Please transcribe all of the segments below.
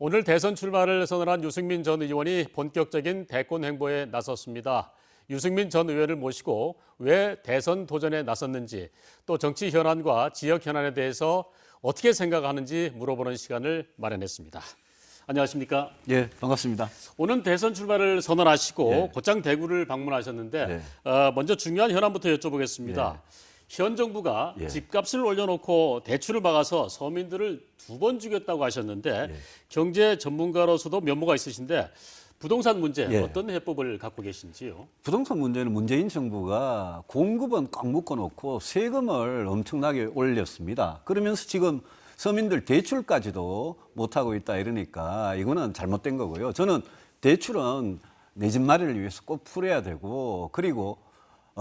오늘 대선 출마를 선언한 유승민 전 의원이 본격적인 대권 행보에 나섰습니다. 유승민 전 의원을 모시고 왜 대선 도전에 나섰는지, 또 정치 현안과 지역 현안에 대해서 어떻게 생각하는지 물어보는 시간을 마련했습니다. 안녕하십니까? 예, 반갑습니다. 오늘 대선 출마를 선언하시고 예. 곧장 대구를 방문하셨는데 예. 먼저 중요한 현안부터 여쭤보겠습니다. 예. 현 정부가 예. 집값을 올려놓고 대출을 막아서 서민들을 2번 죽였다고 하셨는데 예. 경제 전문가로서도 면모가 있으신데 부동산 문제 예. 어떤 해법을 갖고 계신지요? 부동산 문제는 문재인 정부가 공급은 꽉 묶어놓고 세금을 엄청나게 올렸습니다. 그러면서 지금 서민들 대출까지도 못하고 있다 이러니까 이거는 잘못된 거고요. 저는 대출은 내 집 마련을 위해서 꼭 풀어야 되고, 그리고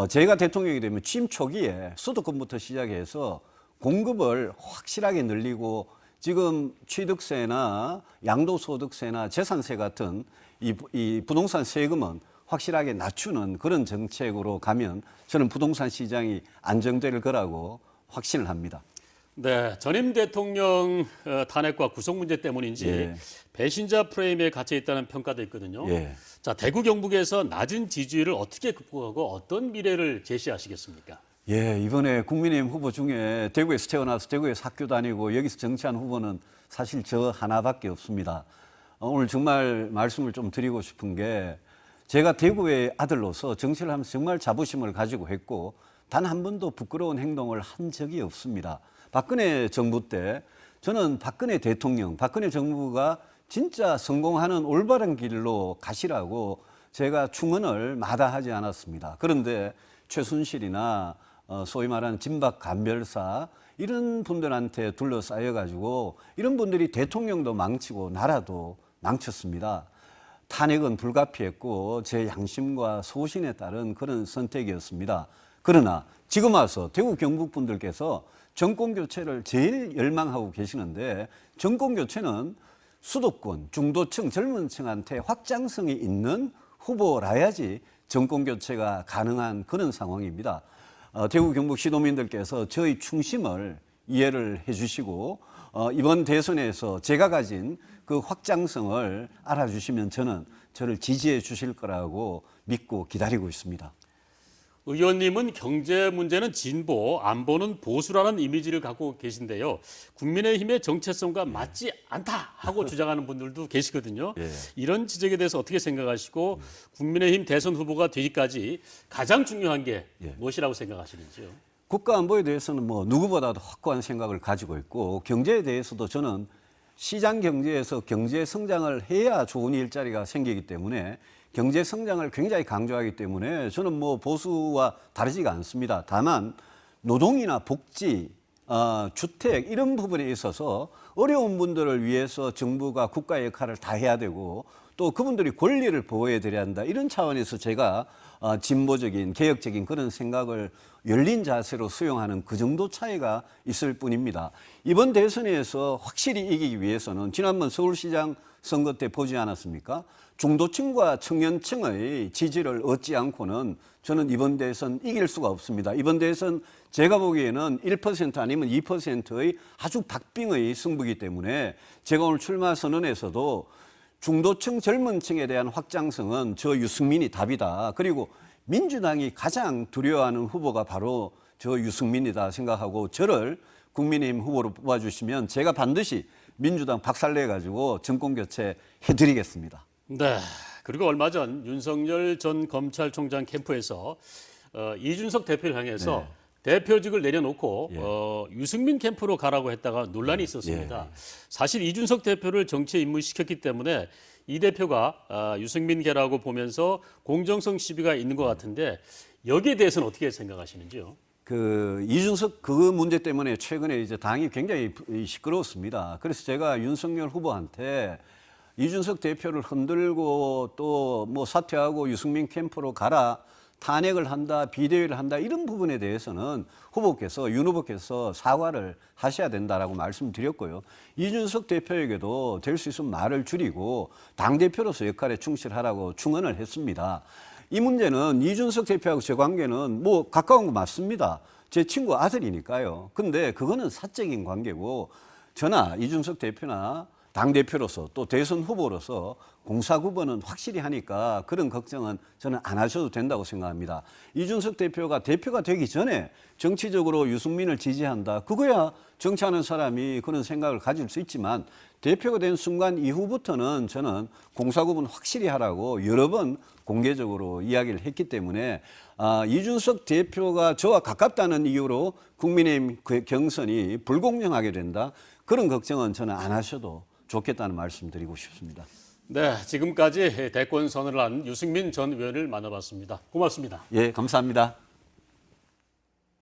제가 대통령이 되면 취임 초기에 소득금부터 시작해서 공급을 확실하게 늘리고, 지금 취득세나 양도소득세나 재산세 같은 이 부동산 세금은 확실하게 낮추는 그런 정책으로 가면 저는 부동산 시장이 안정될 거라고 확신을 합니다. 네, 전임 대통령 탄핵과 구속 문제 때문인지 예. 배신자 프레임에 갇혀 있다는 평가도 있거든요. 예. 자, 대구 경북에서 낮은 지지율을 어떻게 극복하고 어떤 미래를 제시하시겠습니까? 예, 이번에 국민의힘 후보 중에 대구에서 태어나서 대구에서 학교 다니고 여기서 정치한 후보는 사실 저 하나밖에 없습니다. 오늘 정말 말씀을 좀 드리고 싶은 게, 제가 대구의 아들로서 정치를 하면서 정말 자부심을 가지고 했고 단 한 번도 부끄러운 행동을 한 적이 없습니다. 박근혜 정부 때 저는 박근혜 대통령, 박근혜 정부가 진짜 성공하는 올바른 길로 가시라고 제가 충언을 마다하지 않았습니다. 그런데 최순실이나 소위 말하는 진박 간별사 이런 분들한테 둘러싸여가지고 이런 분들이 대통령도 망치고 나라도 망쳤습니다. 탄핵은 불가피했고 제 양심과 소신에 따른 그런 선택이었습니다. 그러나 지금 와서 대구 경북 분들께서 정권 교체를 제일 열망하고 계시는데, 정권 교체는 수도권, 중도층, 젊은 층한테 확장성이 있는 후보라야지 정권 교체가 가능한 그런 상황입니다. 대구 경북 시도민들께서 저희 충심을 이해를 해주시고 이번 대선에서 제가 가진 그 확장성을 알아주시면 저를 지지해 주실 거라고 믿고 기다리고 있습니다. 의원님은 경제 문제는 진보, 안보는 보수라는 이미지를 갖고 계신데요. 국민의힘의 정체성과 맞지 않다 하고 주장하는 분들도 계시거든요. 예. 이런 지적에 대해서 어떻게 생각하시고 국민의힘 대선 후보가 되기까지 가장 중요한 게 무엇이라고 생각하시는지요? 국가 안보에 대해서는 뭐 누구보다도 확고한 생각을 가지고 있고, 경제에 대해서도 저는 시장 경제에서 경제 성장을 해야 좋은 일자리가 생기기 때문에 경제 성장을 굉장히 강조하기 때문에 저는 뭐 보수와 다르지가 않습니다. 다만 노동이나 복지, 주택 이런 부분에 있어서 어려운 분들을 위해서 정부가 국가의 역할을 다 해야 되고, 또 그분들이 권리를 보호해 드려야 한다, 이런 차원에서 제가 진보적인 개혁적인 그런 생각을 열린 자세로 수용하는 그 정도 차이가 있을 뿐입니다. 이번 대선에서 확실히 이기기 위해서는 지난번 서울시장 선거 때 보지 않았습니까? 중도층과 청년층의 지지를 얻지 않고는 저는 이번 대선 이길 수가 없습니다. 이번 대선 제가 보기에는 1% 아니면 2%의 아주 박빙의 승부이기 때문에 제가 오늘 출마 선언에서도 중도층 젊은 층에 대한 확장성은 저 유승민이 답이다. 그리고 민주당이 가장 두려워하는 후보가 바로 저 유승민이다 생각하고, 저를 국민의힘 후보로 뽑아주시면 제가 반드시 민주당 박살내가지고 정권 교체 해드리겠습니다. 네. 그리고 얼마 전 윤석열 전 검찰총장 캠프에서 이준석 대표를 향해서 대표직을 내려놓고 유승민 캠프로 가라고 했다가 논란이 있었습니다. 사실 이준석 대표를 정치에 입문시켰기 때문에 이 대표가 유승민계라고 보면서 공정성 시비가 있는 것 같은데, 여기에 대해서는 어떻게 생각하시는지요? 이준석 그 문제 때문에 최근에 이제 당이 굉장히 시끄러웠습니다. 그래서 제가 윤석열 후보한테 이준석 대표를 흔들고 또 뭐 사퇴하고 유승민 캠프로 가라, 탄핵을 한다, 비대위를 한다, 이런 부분에 대해서는 윤 후보께서 사과를 하셔야 된다라고 말씀드렸고요. 이준석 대표에게도 될 수 있으면 말을 줄이고 당대표로서 역할에 충실하라고 충언을 했습니다. 이 문제는 이준석 대표하고 제 관계는 뭐 가까운 거 맞습니다. 제 친구 아들이니까요. 근데 그거는 사적인 관계고, 저나 이준석 대표나 당대표로서 또 대선 후보로서 공사구번은 확실히 하니까 그런 걱정은 저는 안 하셔도 된다고 생각합니다. 이준석 대표가 되기 전에 정치적으로 유승민을 지지한다. 그거야 정치하는 사람이 그런 생각을 가질 수 있지만 대표가 된 순간 이후부터는 저는 공사구분 확실히 하라고 여러 번 공개적으로 이야기를 했기 때문에 이준석 대표가 저와 가깝다는 이유로 국민의힘 경선이 불공정하게 된다. 그런 걱정은 저는 안 하셔도 좋겠다는 말씀 드리고 싶습니다. 네, 지금까지 대권 선언을 한 유승민 전 의원을 만나봤습니다. 고맙습니다. 예, 감사합니다.